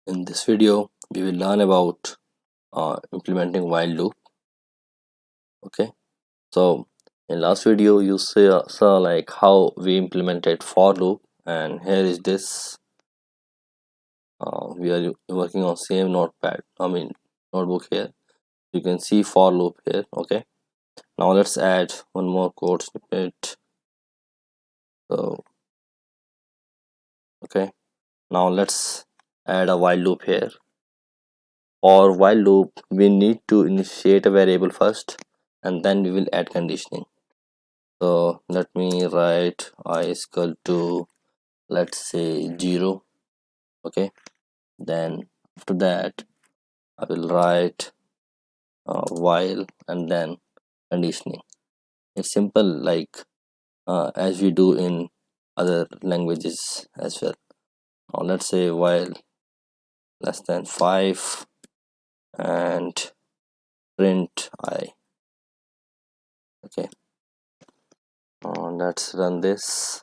In this video, we will learn about implementing while loop. Okay, so in last video, you saw like how we implemented for loop, and here is this. We are working on same notepad. Notebook here. You can see for loop here. Okay, now let's add one more code snippet. So okay, now let's add a while loop here. For while loop, we need to initiate a variable first, and then we will add conditioning. So let me write I is equal to, let's say, 0. Okay, then after that I will write while and then conditioning. It's simple, like as we do in other languages as well. Now let's say while less than 5 and print I. Okay, let's run this.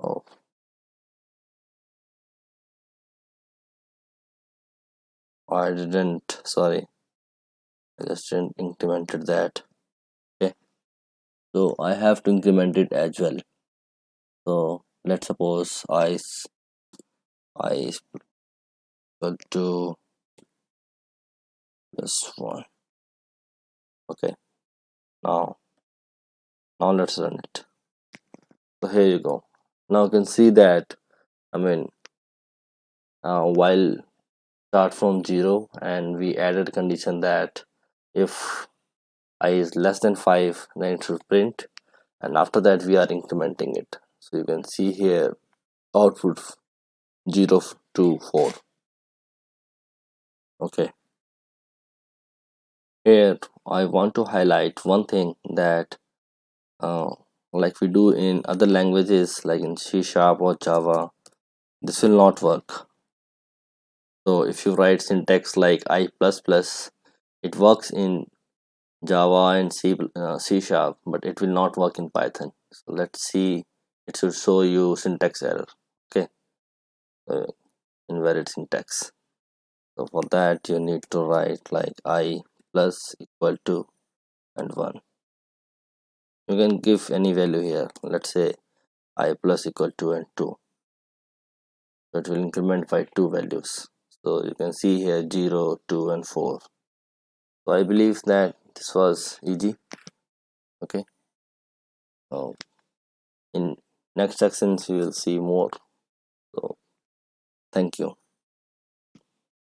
Oh, I didn't, sorry, I just didn't incremented that. Okay, so I have to increment it as well. So let's suppose I is equal to this one. Okay, now let's run it. So here you go. Now you can see that, I mean, while start from 0, and we added a condition that if I is less than 5, then it should print, and after that we are incrementing it. So you can see here output 0 to 4. Okay, here I want to highlight one thing that uh, like we do in other languages like in C# or Java, this will not work. So if you write syntax like I++, it works in Java and C#, but it will not work in Python. So let's see, it should show you syntax error. Okay, uh, invalid syntax. So for that you need to write like I plus equal to and 1. You can give any value here. Let's say I plus equal to and 2. So it will increment by 2 values. So you can see here 0, 2 and 4. So I believe that this was easy. Okay, so in next sections we will see more. So thank you.